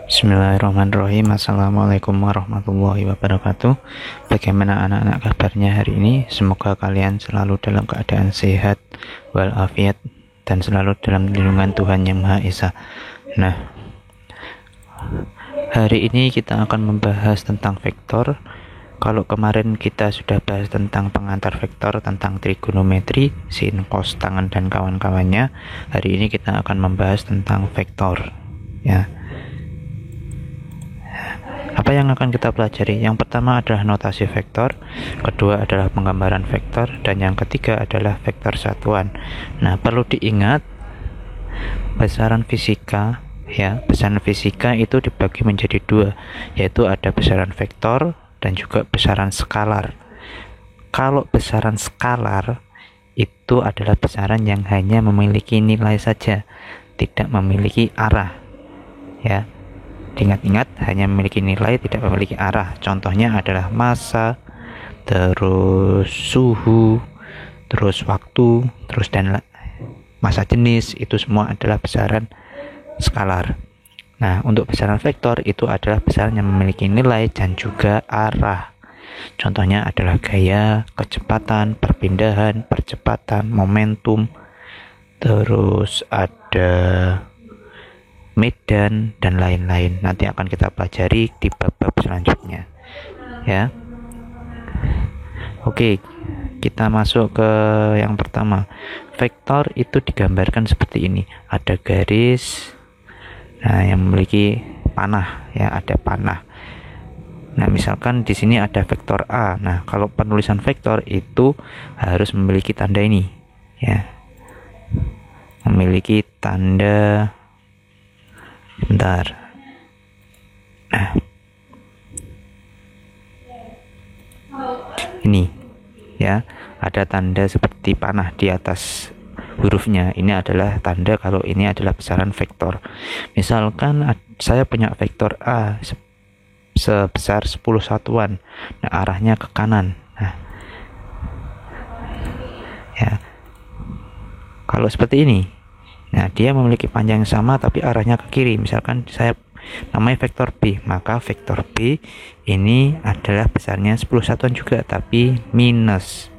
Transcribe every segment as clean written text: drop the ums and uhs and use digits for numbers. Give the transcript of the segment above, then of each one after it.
Bismillahirrahmanirrahim. Assalamualaikum warahmatullahi wabarakatuh. Bagaimana anak-anak kabarnya hari ini? Semoga kalian selalu dalam keadaan sehat walafiat dan selalu dalam lindungan Tuhan Yang Maha Esa. Nah, hari ini kita akan membahas tentang vektor. Kalau kemarin kita sudah bahas tentang pengantar vektor, tentang trigonometri, sin, cos, tangen, dan kawan-kawannya, hari ini kita akan membahas tentang vektor, ya. Apa yang akan kita pelajari? Yang pertama adalah notasi vektor, kedua adalah penggambaran vektor, dan yang ketiga adalah vektor satuan. Nah, perlu diingat besaran fisika, ya, besaran fisika itu dibagi menjadi dua, yaitu ada besaran vektor dan juga besaran skalar. Kalau besaran skalar itu adalah besaran yang hanya memiliki nilai saja, tidak memiliki arah, ya. Ingat-ingat, hanya memiliki nilai, tidak memiliki arah. Contohnya adalah massa, terus suhu, terus waktu, terus dan massa jenis. Itu semua adalah besaran skalar. Nah, untuk besaran vektor itu adalah besaran yang memiliki nilai dan juga arah. Contohnya adalah gaya, kecepatan, perpindahan, percepatan, momentum, terus ada medan, dan lain-lain. Nanti akan kita pelajari di bab-bab selanjutnya, ya. Oke, kita masuk ke yang pertama. Vektor itu digambarkan seperti ini. Ada garis, nah, yang memiliki panah, ya, ada panah. Nah, misalkan di sini ada vektor A. Nah, kalau penulisan vektor itu harus memiliki tanda ini, ya. Memiliki tanda. Bentar. Nah, ini, ya, ada tanda seperti panah di atas hurufnya. Ini adalah tanda kalau ini adalah besaran vektor. Misalkan saya punya vektor A sebesar 10 satuan. Nah, arahnya ke kanan. Nah, ya, kalau seperti ini, nah, dia memiliki panjang yang sama tapi arahnya ke kiri. Misalkan saya namanya vektor B, maka vektor B ini adalah besarnya 10 satuan juga tapi minus.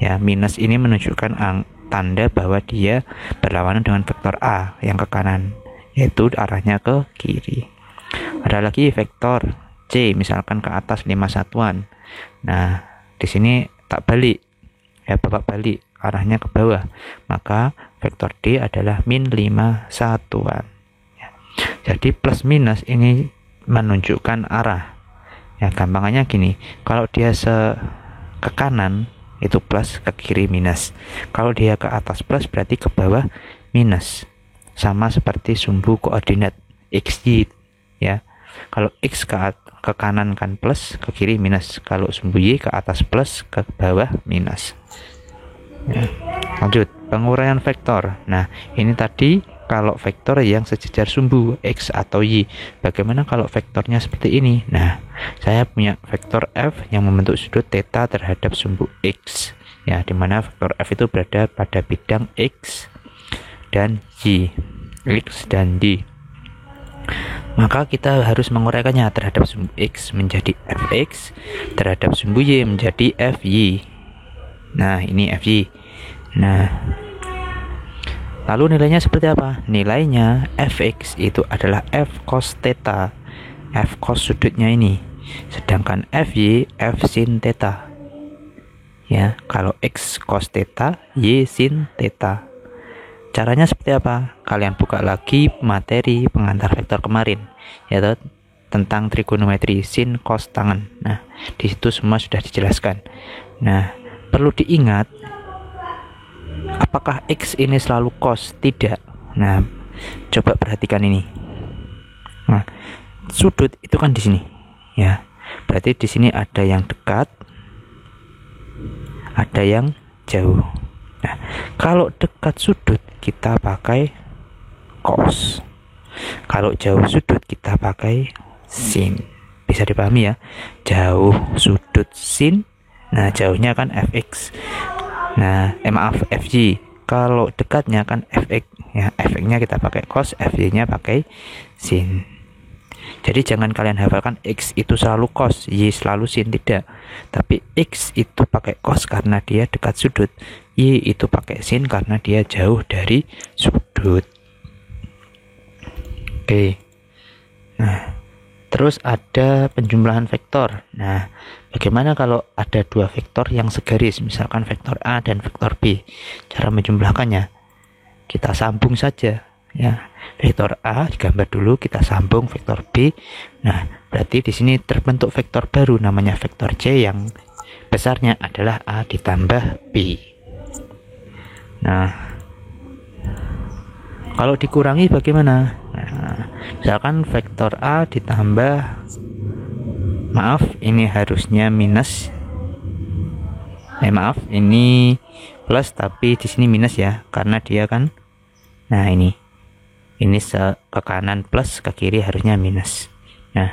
Ya, minus ini menunjukkan tanda bahwa dia berlawanan dengan vektor A yang ke kanan, yaitu arahnya ke kiri. Ada lagi vektor C, misalkan ke atas 5 satuan. Nah, di sini tak balik. Ya, bapak balik, arahnya ke bawah, maka vektor D adalah min 5 satuan, ya. Jadi plus minus ini menunjukkan arah, ya. Gampangannya gini, kalau dia ke kanan itu plus, ke kiri minus. Kalau dia ke atas plus, berarti ke bawah minus. Sama seperti sumbu koordinat XY, ya. Kalau X ke kanan kan plus, ke kiri minus. Kalau sumbu Y ke atas plus, ke bawah minus, ya. Lanjut, penguraian vektor. Nah, ini tadi kalau vektor yang sejajar sumbu X atau Y. Bagaimana kalau vektornya seperti ini? Nah, saya punya vektor F yang membentuk sudut theta terhadap sumbu X, ya, dimana vektor F itu berada pada bidang X dan Y, X dan Y. Maka kita harus menguraikannya terhadap sumbu X menjadi Fx, terhadap sumbu Y menjadi Fy. Nah, ini Fy. Nah, lalu nilainya seperti apa? Nilainya Fx itu adalah F cos theta, F cos sudutnya ini, sedangkan Fy F sin theta, ya. Kalau X cos theta, Y sin theta. Caranya seperti apa? Kalian buka lagi materi pengantar vektor kemarin, yaitu tentang trigonometri, sin, cos, tangen. Nah, di situ semua sudah dijelaskan. Nah, perlu diingat, apakah X ini selalu cos? Tidak. Nah, coba perhatikan ini. Nah, sudut itu kan di sini, ya. Berarti di sini ada yang dekat, ada yang jauh. Nah, kalau dekat sudut kita pakai cos. Kalau jauh sudut kita pakai sin. Bisa dipahami, ya. Jauh sudut sin. Nah, jauhnya kan Fx. Nah, maaf, Fy. Kalau dekatnya kan Fx, ya, Fx-nya kita pakai cos, Fy-nya pakai sin. Jadi jangan kalian hafalkan X itu selalu cos, Y selalu sin, tidak. Tapi X itu pakai cos karena dia dekat sudut, Y itu pakai sin karena dia jauh dari sudut. Oke. Nah, terus ada penjumlahan vektor. Nah, bagaimana kalau ada dua vektor yang segaris, misalkan vektor A dan vektor B? Cara menjumlahkannya, kita sambung saja. Ya, vektor A digambar dulu, kita sambung vektor B. Nah, berarti di sini terbentuk vektor baru namanya vektor C yang besarnya adalah A ditambah B. Nah, kalau dikurangi bagaimana? Nah, misalkan vektor A ditambah, maaf, ini harusnya minus. Maaf, ini plus tapi di sini minus ya, karena dia kan, nah ini ke kanan plus, ke kiri harusnya minus. Nah,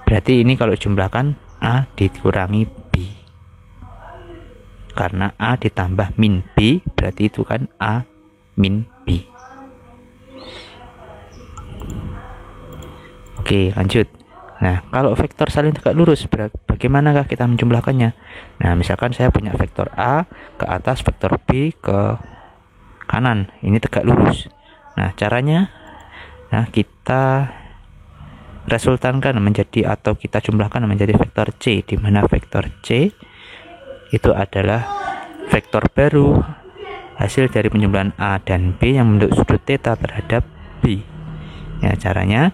berarti ini kalau jumlahkan A dikurangi B, karena A ditambah min B, berarti itu kan A min B. Oke, lanjut. Nah, kalau vektor saling tegak lurus, bagaimanakah kita menjumlahkannya? Nah, misalkan saya punya vektor A ke atas, vektor B ke kanan, ini tegak lurus. Nah, caranya, nah kita resultankan menjadi, atau kita jumlahkan menjadi vektor C, di mana vektor C itu adalah vektor baru hasil dari penjumlahan A dan B yang membentuk sudut theta terhadap B. Ya, caranya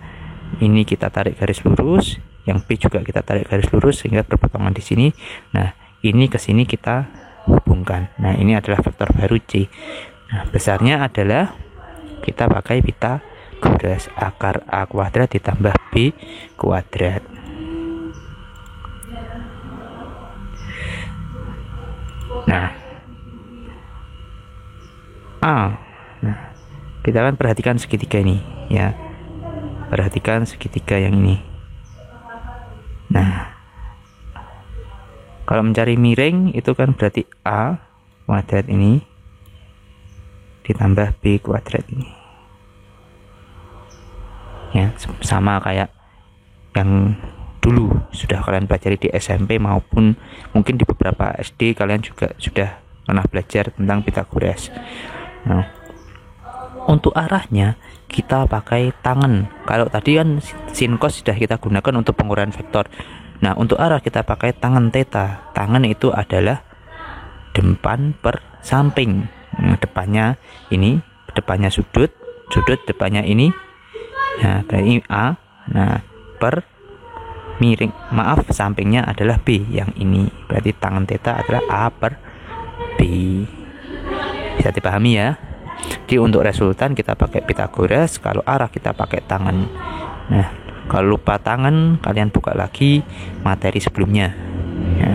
ini kita tarik garis lurus, yang B juga kita tarik garis lurus sehingga berpotongan di sini. Nah, ini ke sini kita hubungkan. Nah, ini adalah vektor baru C. Nah, besarnya adalah kita pakai Pitagoras, akar A kuadrat ditambah B kuadrat. Nah, A. Nah, kita kan perhatikan segitiga ini ya. Perhatikan segitiga yang ini. Nah, kalau mencari miring itu kan berarti A kuadrat ini ditambah B kuadrat ini. Ya, sama kayak yang dulu sudah kalian pelajari di SMP maupun mungkin di beberapa SD, kalian juga sudah pernah belajar tentang Pitagoras. Nah, untuk arahnya kita pakai tangan. Kalau tadi kan sin cos sudah kita gunakan untuk penguraian vektor. Nah, untuk arah kita pakai tangan theta. Tangan itu adalah depan per samping. Depannya ini, depannya sudut depannya ini. Nah, berarti A. Nah, per miring, maaf, sampingnya adalah B yang ini. Berarti tangan theta adalah A per B. Bisa dipahami ya? Jadi untuk resultan kita pakai Pitagoras, kalau arah kita pakai tangan. Nah, kalau lupa tangan, kalian buka lagi materi sebelumnya ya.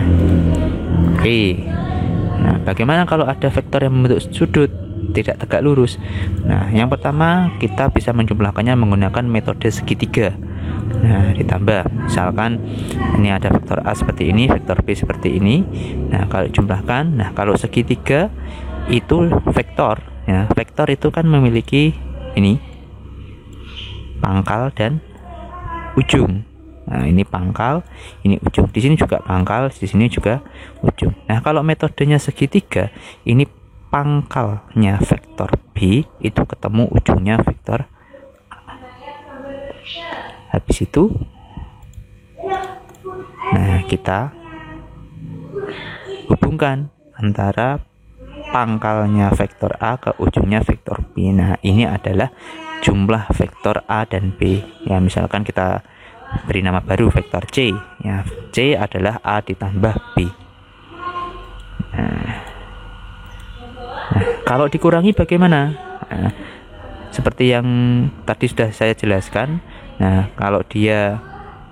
Oke. Nah, bagaimana kalau ada vektor yang membentuk sudut tidak tegak lurus? Nah, yang pertama kita bisa menjumlahkannya menggunakan metode segitiga. Nah, ditambah, misalkan ini ada vektor A seperti ini, vektor B seperti ini. Nah, kalau jumlahkan, nah kalau segitiga itu vektor ya, vektor itu kan memiliki ini pangkal dan ujung. Nah, ini pangkal, ini ujung. Di sini juga pangkal, di sini juga ujung. Nah, kalau metodenya segitiga, ini pangkalnya vektor B itu ketemu ujungnya vektor A. Habis itu, nah kita hubungkan antara pangkalnya vektor A ke ujungnya vektor B. Nah, ini adalah jumlah vektor A dan B. Ya, misalkan kita beri nama baru vektor C. Ya, C adalah A ditambah B. Nah, kalau dikurangi bagaimana? Nah, seperti yang tadi sudah saya jelaskan. Nah, kalau dia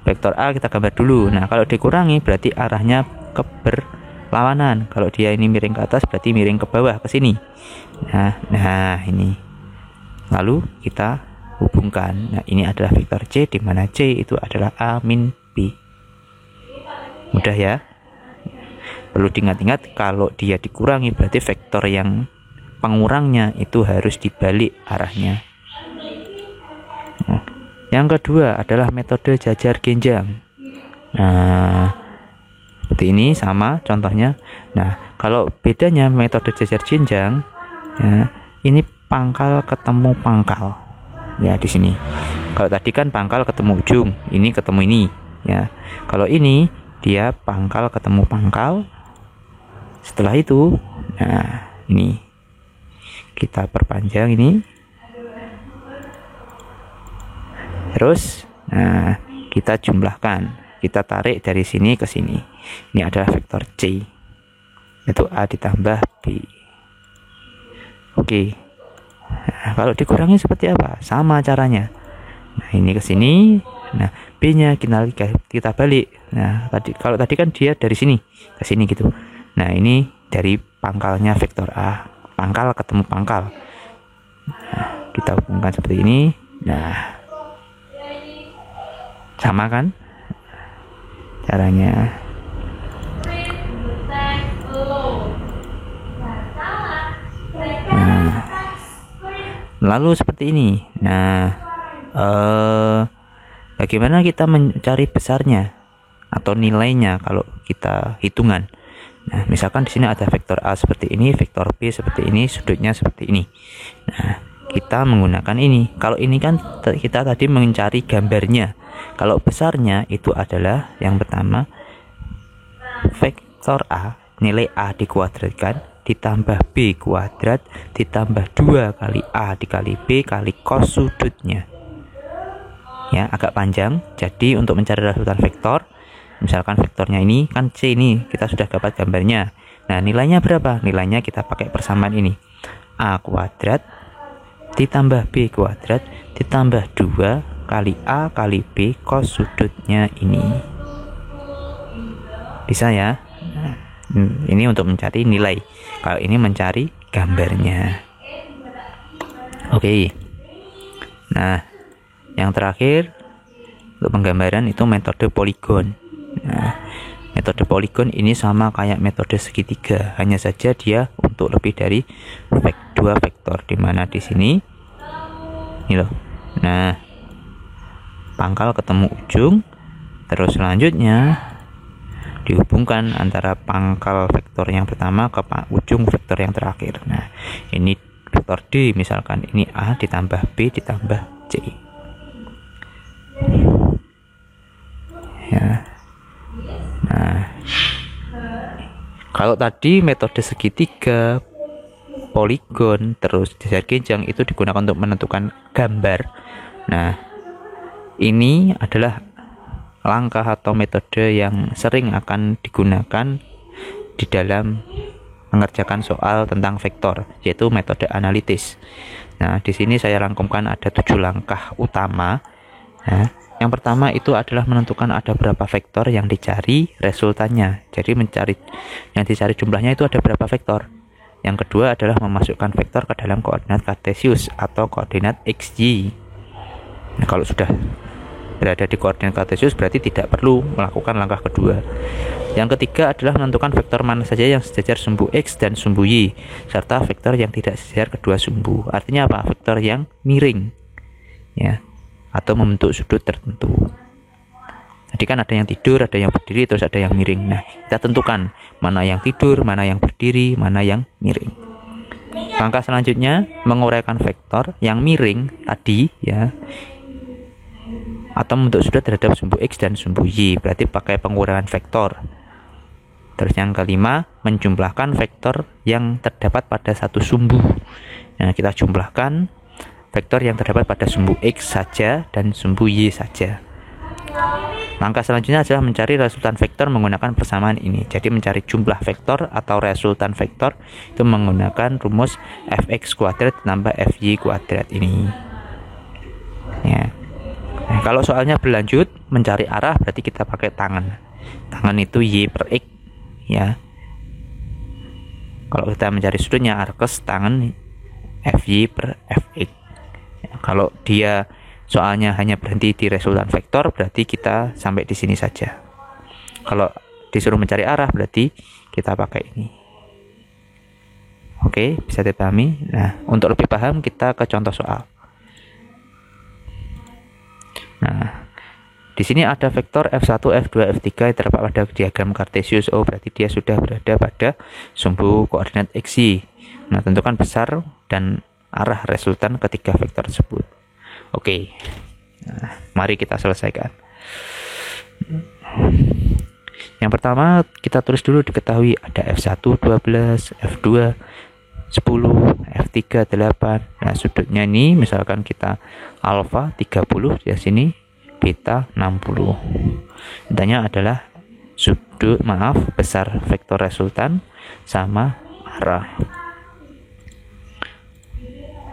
vektor A kita gambar dulu. Nah, kalau dikurangi berarti arahnya berlawanan. Kalau dia ini miring ke atas berarti miring ke bawah ke sini. Nah ini. Lalu kita hubungkan. Nah, ini adalah vektor C di mana C itu adalah A min B. Mudah ya? Perlu diingat-ingat kalau dia dikurangi berarti vektor yang pengurangnya itu harus dibalik arahnya. Yang kedua adalah metode jajar genjang. Nah, seperti ini sama contohnya. Nah, kalau bedanya metode jajar jenjang, ya, ini pangkal ketemu pangkal. Ya, di sini. Kalau tadi kan pangkal ketemu ujung, ini ketemu ini, ya. Kalau ini dia pangkal ketemu pangkal. Setelah itu, nah, ini kita perpanjang ini. Terus, nah, kita jumlahkan. Kita tarik dari sini ke sini. Ini adalah vektor C. Itu A ditambah B. Oke. Nah, kalau dikurangi seperti apa? Sama caranya. Nah, ini ke sini. Nah, B-nya kita balik. Nah, kalau tadi kan dia dari sini ke sini gitu. Nah, ini dari pangkalnya vektor A. Pangkal ketemu pangkal. Nah, kita hubungkan seperti ini. Nah, sama kan caranya. Nah, lalu seperti ini. Nah, bagaimana kita mencari besarnya atau nilainya kalau kita hitungan? Nah, misalkan di sini ada vektor A seperti ini, vektor B seperti ini, sudutnya seperti ini. Nah, kita menggunakan ini. Kalau ini kan kita tadi mencari gambarnya. Kalau besarnya itu adalah yang pertama vektor A, nilai A dikuadratkan ditambah B kuadrat ditambah 2 kali A dikali B kali cos sudutnya. Ya, agak panjang. Jadi untuk mencari resultan vektor, misalkan vektornya ini kan C, ini kita sudah dapat gambarnya. Nah, nilainya berapa? Nilainya kita pakai persamaan ini. A kuadrat ditambah B kuadrat ditambah 2 kali A kali B cos sudutnya ini. Bisa ya? Nah, ini untuk mencari nilai. Kalau ini mencari gambarnya. Oke. Nah, yang terakhir untuk penggambaran itu metode poligon. Nah, metode poligon ini sama kayak metode segitiga, hanya saja dia untuk lebih dari 2 vektor, di mana di sini ini loh. Nah, pangkal ketemu ujung, terus selanjutnya dihubungkan antara pangkal vektor yang pertama ke ujung vektor yang terakhir. Nah, ini vektor D misalkan, ini A ditambah B ditambah C. Ya. Nah, kalau tadi metode segitiga, poligon, terus jajar genjang itu digunakan untuk menentukan gambar. Nah, ini adalah langkah atau metode yang sering akan digunakan di dalam mengerjakan soal tentang vektor, yaitu metode analitis. Nah, di sini saya rangkumkan ada 7 langkah utama. Nah, yang pertama itu adalah menentukan ada berapa vektor yang dicari resultannya. Jadi yang dicari jumlahnya itu ada berapa vektor. Yang kedua adalah memasukkan vektor ke dalam koordinat kartesius atau koordinat xy. Nah, kalau sudah berada di koordinat kartesius berarti tidak perlu melakukan langkah kedua. Yang ketiga adalah menentukan vektor mana saja yang sejajar sumbu x dan sumbu y, serta vektor yang tidak sejajar kedua sumbu. Artinya apa? Vektor yang miring, ya, atau membentuk sudut tertentu. Jadi kan ada yang tidur, ada yang berdiri, terus ada yang miring. Nah, kita tentukan mana yang tidur, mana yang berdiri, mana yang miring. Langkah selanjutnya menguraikan vektor yang miring tadi, ya, atau membentuk sudut terhadap sumbu x dan sumbu y, berarti pakai pengurangan vektor. Terus yang kelima, menjumlahkan vektor yang terdapat pada satu sumbu. Nah, kita jumlahkan vektor yang terdapat pada sumbu x saja dan sumbu y saja. Langkah selanjutnya adalah mencari resultan vektor menggunakan persamaan ini. Jadi mencari jumlah vektor atau resultan vektor itu menggunakan rumus fx kuadrat tambah fy kuadrat ini. Ya. Nah, kalau soalnya berlanjut mencari arah berarti kita pakai tangan. Tangan itu y per x, ya. Kalau kita mencari sudutnya arkes, tangan fy per fx. Ya, kalau dia soalnya hanya berhenti di resultan vektor berarti kita sampai di sini saja. Kalau disuruh mencari arah berarti kita pakai ini. Oke, bisa dipahami. Nah, untuk lebih paham kita ke contoh soal. Di sini ada vektor F1, F2, F3 yang terdapat pada diagram Cartesius. Oh, berarti dia sudah berada pada sumbu koordinat X, Y. Nah, tentukan besar dan arah resultan ketiga vektor tersebut. Oke. Nah, mari kita selesaikan. Yang pertama, kita tulis dulu, diketahui ada F1 12, F2 10, F3 8. Nah, sudutnya ini misalkan kita alfa 30 di sini, beta 60. Intinya adalah besar vektor resultan sama arah.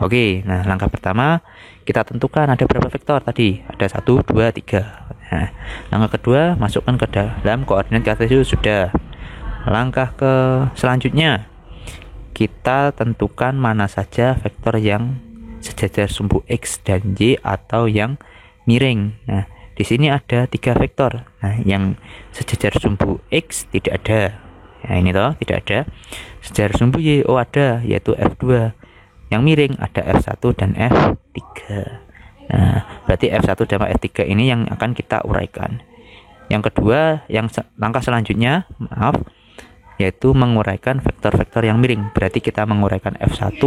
Oke, nah langkah pertama kita tentukan ada berapa vektor tadi. Ada 1, 2, 3. Nah, langkah kedua masukkan ke dalam koordinat Cartesius sudah. Langkah ke selanjutnya kita tentukan mana saja vektor yang sejajar sumbu X dan Y atau yang miring. Nah, di sini ada 3 vektor. Nah, yang sejajar sumbu X tidak ada. Nah, ini toh tidak ada. Sejajar sumbu Y ada, yaitu F2. Yang miring ada F1 dan F3. Nah, berarti F1 dan F3 ini yang akan kita uraikan. Yang kedua, langkah selanjutnya, yaitu menguraikan vektor-vektor yang miring. Berarti kita menguraikan F1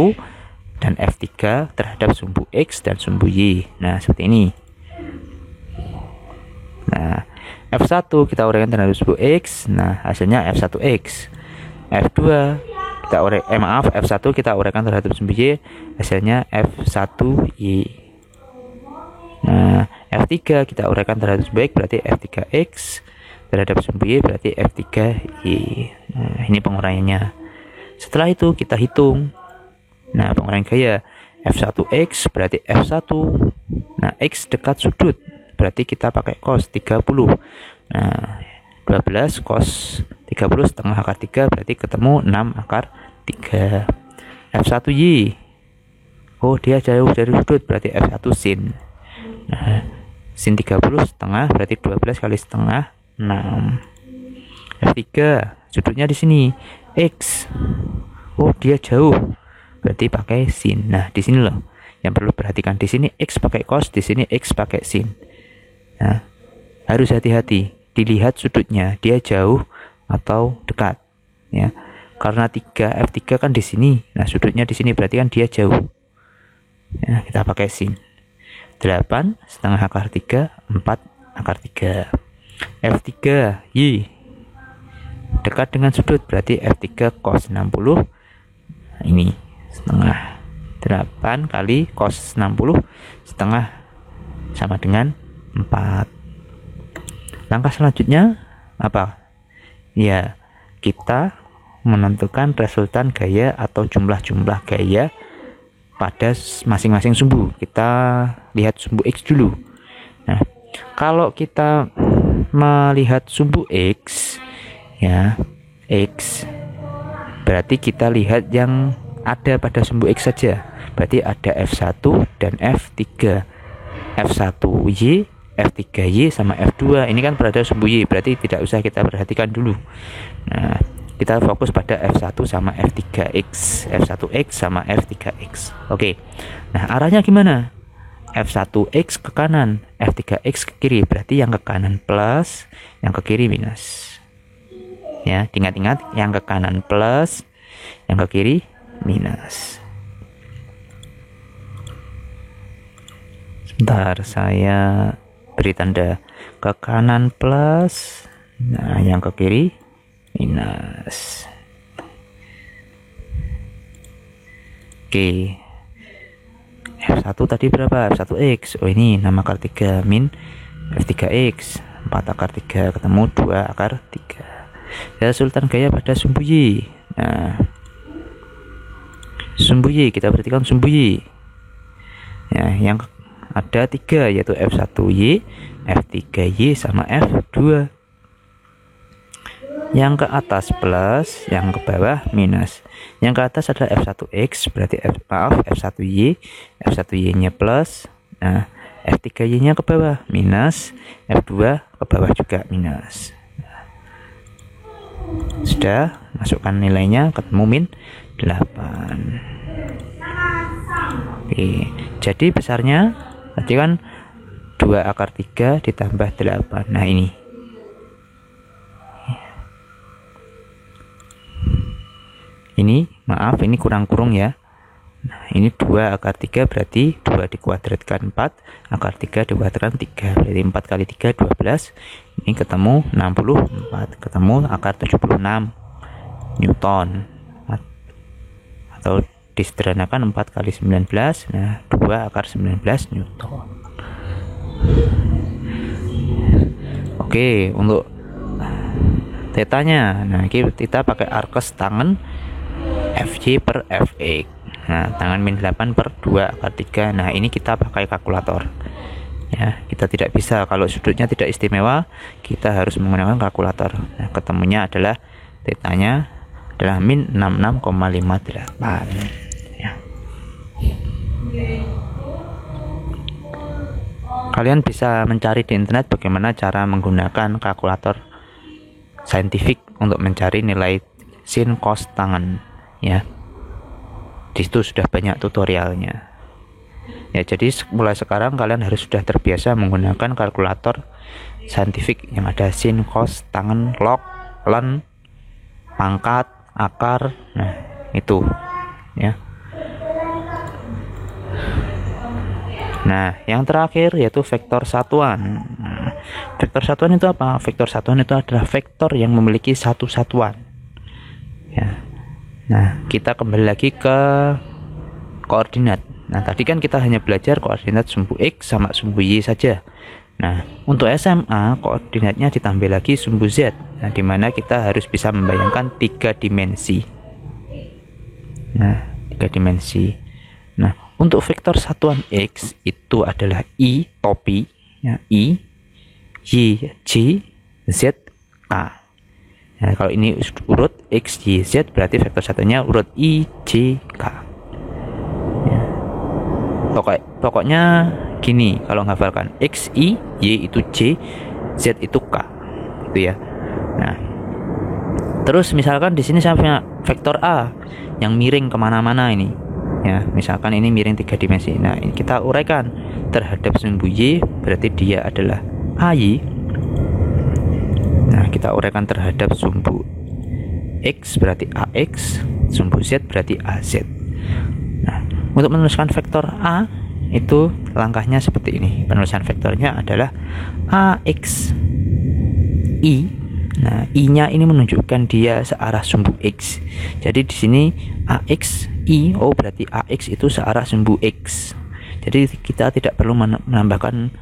dan F3 terhadap sumbu X dan sumbu Y. Nah, seperti ini. Nah, F1 kita uraikan terhadap sumbu X. Nah, hasilnya F1X. F2 F1 kita uraikan terhadap sumbu Y, hasilnya F1Y. Nah, F3 kita uraikan terhadap sumbu X, berarti F3X, terhadap sumbu Y berarti F3Y. Nah, ini penguraiannya. Setelah itu kita hitung. Nah, penguraian gaya F1X berarti F1. Nah, X dekat sudut, berarti kita pakai cos 30. Nah, 12 cos 30 setengah akar 3 berarti ketemu 6 akar 3. F1Y, oh dia jauh dari sudut, berarti F1 sin. Nah, sin 30 setengah berarti 12 kali setengah 6. F3 sudutnya di sini X, oh dia jauh, berarti pakai sin. Nah, di sini loh yang perlu perhatikan, di sini X pakai cos, di sini X pakai sin. Nah, harus hati-hati dilihat sudutnya, dia jauh atau dekat, ya. Karena F3 kan di sini. Nah, sudutnya di sini berarti kan dia jauh. Ya, kita pakai sin. 8 setengah akar 3, 4 akar 3. F3 Y dekat dengan sudut, berarti F3 cos 60. Nah, ini setengah. 8 kali cos 60 setengah sama dengan 4. Langkah selanjutnya apa? Ya, kita menentukan resultan gaya atau jumlah-jumlah gaya pada masing-masing sumbu. Kita lihat sumbu X dulu. Nah, kalau kita melihat sumbu X, ya, X, berarti kita lihat yang ada pada sumbu X saja. Berarti ada F1 dan F3. F1Y, F3Y sama F2. Ini kan berada sumbu Y, berarti tidak usah kita perhatikan dulu. Nah, kita fokus pada F1 sama F3X, F1X sama F3X. Oke. Nah, arahnya gimana? F1X ke kanan, F3X ke kiri. Berarti yang ke kanan plus, yang ke kiri minus. Ya, ingat-ingat, yang ke kanan plus, yang ke kiri minus. Sebentar, saya beri tanda ke kanan plus, nah yang ke kiri minus. Oke, F1 tadi berapa? F1X. Oh, ini 6 akar 3 min F3X, 4 akar 3 ketemu 2 akar 3. Resultan gaya pada sumbu Y. Nah, sumbu Y kita perhatikan sumbu Y. Ya, yang ada 3 yaitu F1Y, F3Y sama F2. Yang ke atas plus, yang ke bawah minus. Yang ke atas adalah F1X, berarti F1Y, F1Y-nya plus. Nah, F3Y-nya ke bawah minus, F2 ke bawah juga minus. Sudah, masukkan nilainya, ketemu min 8. Oke, jadi besarnya tadi kan 2 akar 3 ditambah 8. Nah ini. Ini maaf, ini kurang ya. Nah, ini 2 akar 3 berarti 2 dikuadratkan 4, akar 3 dikuadratkan 3, berarti 4 kali 3 12. Ini ketemu 64, ketemu akar 76 Newton. Atau disederhanakan 4 kali 19, nah 2 akar 19 Newton. Oke, untuk tetanya, nah kita pakai arkes tangan FY per FX. Nah, tangan min 8 per 2 akar 3. Nah, ini kita pakai kalkulator. Ya, kita tidak bisa, kalau sudutnya tidak istimewa, kita harus menggunakan kalkulator. Nah, ketemunya adalah tetanya adalah min 66,58. Ya. Kalian bisa mencari di internet bagaimana cara menggunakan kalkulator saintifik untuk mencari nilai sin cos tangen, ya. Di situ sudah banyak tutorialnya. Ya, jadi mulai sekarang kalian harus sudah terbiasa menggunakan kalkulator saintifik yang ada sin, cos, tangen, log, ln, pangkat, akar. Nah, itu ya. Nah, yang terakhir yaitu vektor satuan. Nah, vektor satuan itu apa? Vektor satuan itu adalah vektor yang memiliki satu satuan. Ya. Nah, kita kembali lagi ke koordinat. Nah, tadi kan kita hanya belajar koordinat sumbu X sama sumbu Y saja. Nah, untuk SMA koordinatnya ditambah lagi sumbu Z. Nah, di mana kita harus bisa membayangkan 3 dimensi. Nah, 3 dimensi. Nah, untuk vektor satuan X itu adalah I topi, ya, I, Y, J, Z, K. Nah, kalau ini urut X, Y, Z berarti vektor satunya urut I, J, K. Ya. Pokoknya gini, kalau menghafalkan X, I, Y itu J, Z itu K, gitu ya. Nah, terus misalkan di sini saya punya vektor A yang miring kemana-mana ini, ya. Misalkan ini miring 3 dimensi. Nah, ini kita uraikan terhadap sumbu Y, berarti dia adalah AY. Nah, kita uraikan terhadap sumbu X berarti AX, sumbu Z berarti AZ. Nah, untuk menuliskan vektor A itu langkahnya seperti ini. Penulisan vektornya adalah AX I. Nah, I-nya ini menunjukkan dia searah sumbu X. Jadi di sini AX I, oh berarti AX itu searah sumbu X. Jadi kita tidak perlu menambahkan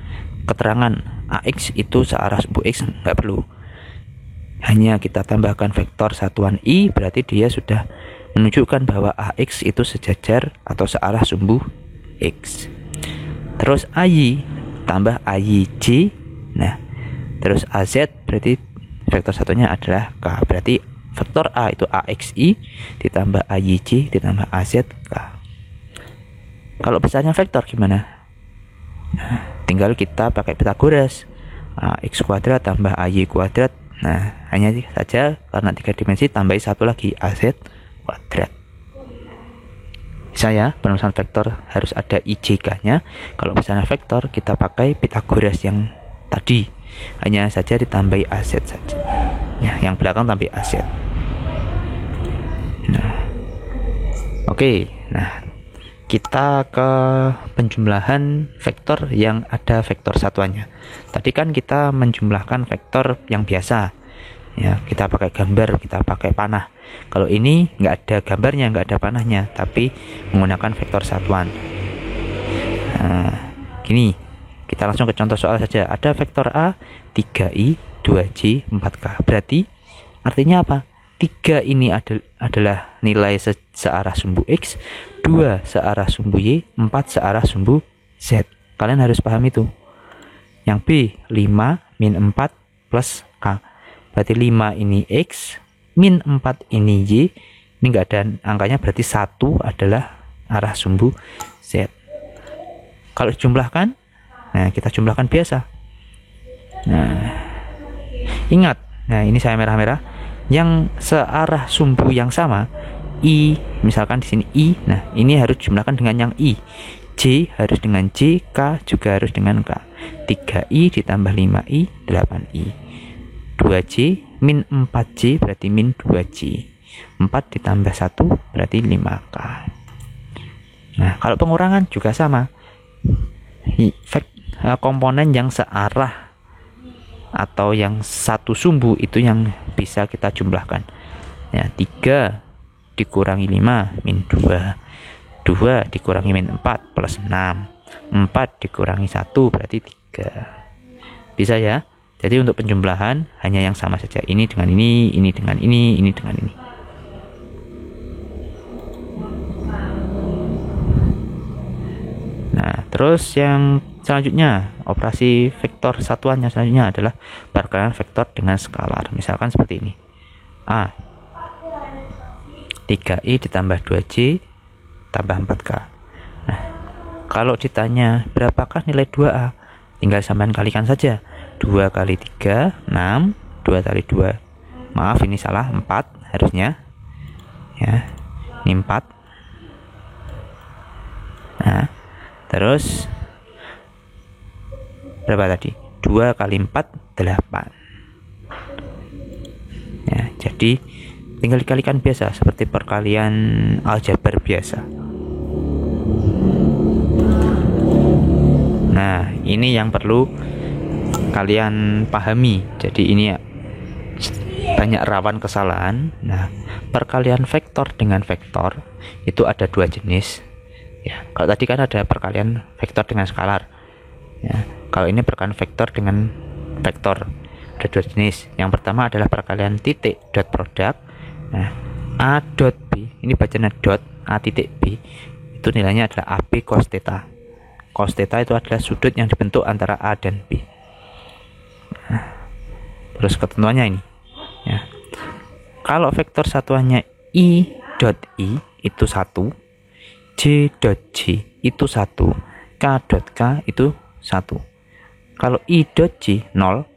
keterangan AX itu searah sumbu X, nggak perlu. Hanya kita tambahkan vektor satuan I, berarti dia sudah menunjukkan bahwa AX itu sejajar atau searah sumbu X. Terus AY tambah AYJ. Nah, terus AZ berarti vektor satunya adalah K. Berarti vektor A itu AXI ditambah AYJ ditambah AZK. Kalau besarnya vektor gimana? Nah, tinggal kita pakai Pythagoras. X kuadrat tambah AY kuadrat. Nah, hanya saja karena 3 dimensi tambahi satu lagi AZ kuadrat. Bisa ya, penulisan vektor harus ada IJK-nya. Kalau misalnya vektor kita pakai Pythagoras yang tadi, hanya saja ditambahi AZ saja. Ya, yang belakang tambah AZ. Nah, oke. Nah, kita ke penjumlahan vektor yang ada vektor satuannya. Tadi kan kita menjumlahkan vektor yang biasa, ya, kita pakai gambar, kita pakai panah. Kalau ini nggak ada gambarnya, nggak ada panahnya, tapi menggunakan vektor satuan. Nah, gini, kita langsung ke contoh soal saja. Ada vektor A 3i 2j 4k. Berarti artinya apa? 3 ini adalah nilai searah sumbu X, 2 searah sumbu Y, 4 searah sumbu Z. Kalian harus paham itu. Yang B 5 min 4 plus K. Berarti 5 ini X, min 4 ini Y. Ini enggak ada angkanya, berarti 1 adalah arah sumbu Z. Kalau dijumlahkan, nah kita jumlahkan biasa. Nah, ingat, nah ini saya merah-merah. Yang searah sumbu yang sama I, misalkan di sini I, nah ini harus jumlahkan dengan yang I. J harus dengan J, K juga harus dengan K. 3I ditambah 5I, 8I. 2J min 4J berarti min 2J. 4 ditambah 1 berarti 5K. Nah, kalau pengurangan juga sama. Komponen yang searah atau yang satu sumbu itu yang bisa kita jumlahkan. Ya, 3 dikurangi 5 min 2. 2 dikurangi min 4 plus 6. 4 dikurangi 1 berarti 3. Bisa ya? Jadi untuk penjumlahan hanya yang sama saja. Ini dengan ini dengan ini dengan ini. Nah, terus yang selanjutnya, operasi vektor satuannya selanjutnya adalah perkalian vektor dengan skalar. Misalkan seperti ini. A 3i ditambah 2j tambah 4k. Nah, kalau ditanya berapakah nilai 2a, tinggal sampean kalikan saja. 2 kali 3 6, 2 kali 2, maaf ini salah, 4 harusnya ya, ini 4. Nah, terus berapa tadi? 2 kali 4 8 ya, jadi tinggal dikalikan biasa seperti perkalian aljabar biasa. Nah, ini yang perlu kalian pahami. Jadi ini banyak rawan kesalahan. Nah, perkalian vektor dengan vektor itu ada dua jenis. Ya, kalau tadi kan ada perkalian vektor dengan skalar. Ya, kalau ini perkalian vektor dengan vektor ada dua jenis. Yang pertama adalah perkalian titik dot produk. Nah, A dot B, ini bacanya dot, A titik B itu nilainya adalah AB cos theta. Cos theta itu adalah sudut yang dibentuk antara A dan B. Nah, terus ketentuannya ini ya. Kalau vektor satuannya I dot I itu 1, J dot J itu 1, K dot K itu 1. Kalau I dot J 0,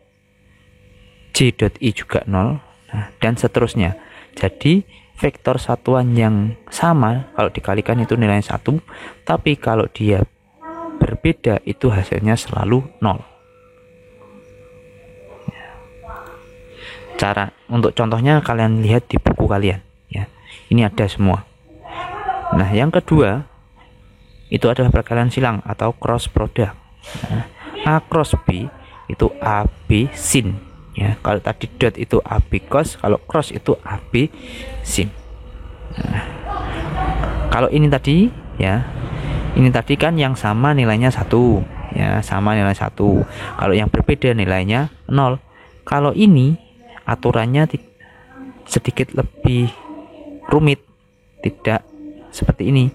J dot I juga 0, nah, dan seterusnya. Jadi vektor satuan yang sama kalau dikalikan itu nilainya 1, tapi kalau dia berbeda itu hasilnya selalu 0. Cara untuk contohnya kalian lihat di buku kalian ya. Ini ada semua. Nah, yang kedua itu adalah perkalian silang atau cross product. Nah, A cross B itu AB sin ya. Kalau tadi dot itu AB cos, kalau cross itu AB sin. Nah, kalau ini tadi ya, ini tadi kan yang sama nilainya 1 ya, sama nilai 1. Kalau yang berbeda nilainya 0. Kalau ini aturannya sedikit lebih rumit, tidak seperti ini.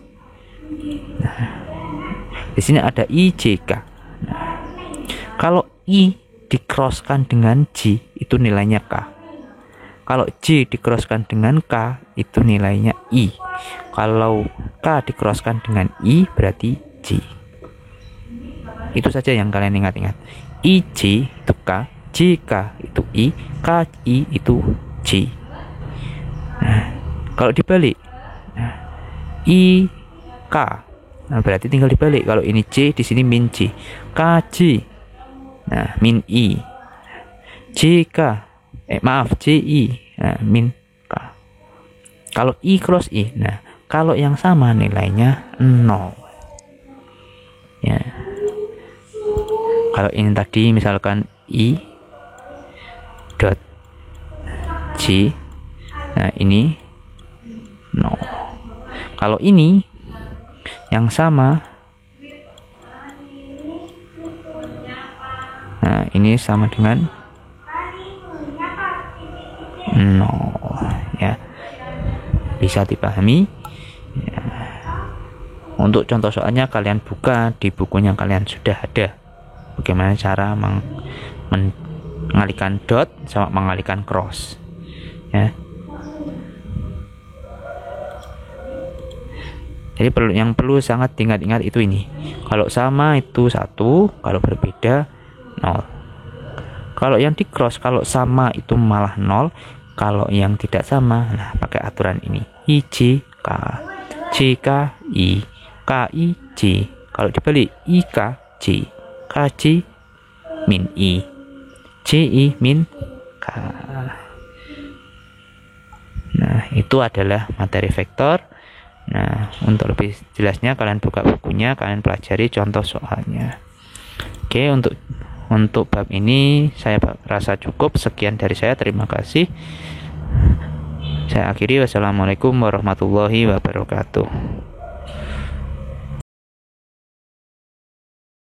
Nah, di sini ada IJK. Nah, kalau I dicrosskan dengan J itu nilainya K. Kalau J dicrosskan dengan K itu nilainya I. Kalau K dicrosskan dengan I berarti J. Itu saja yang kalian ingat-ingat. IJ itu K, JK itu I, KI itu J. Nah, kalau dibalik, nah, IK, nah, berarti tinggal dibalik. Kalau ini J, di sini min J. KJ, nah min I. JK, maaf JI, nah, min K. Kalau I cross I, nah kalau yang sama nilainya 0. Ya. Kalau ini tadi misalkan I dot J, nah ini 0. Kalau ini yang sama, nah ini sama dengan 0 ya, bisa dipahami ya. Untuk contoh soalnya kalian buka di bukunya, kalian sudah ada bagaimana cara mengalihkan dot sama mengalihkan cross ya. Jadi yang perlu sangat diingat-ingat itu ini. Kalau sama itu 1, kalau berbeda 0. Kalau yang di cross, kalau sama itu malah 0, kalau yang tidak sama, nah pakai aturan ini. IJK, JKI, KIJ, Kalau dibalik IK J, KJ min I, JI min K. Nah, itu adalah materi vektor. Nah, untuk lebih jelasnya kalian buka bukunya, kalian pelajari contoh soalnya. Oke, untuk bab ini saya rasa cukup. Sekian dari saya, terima kasih. Saya akhiri, wassalamualaikum warahmatullahi wabarakatuh.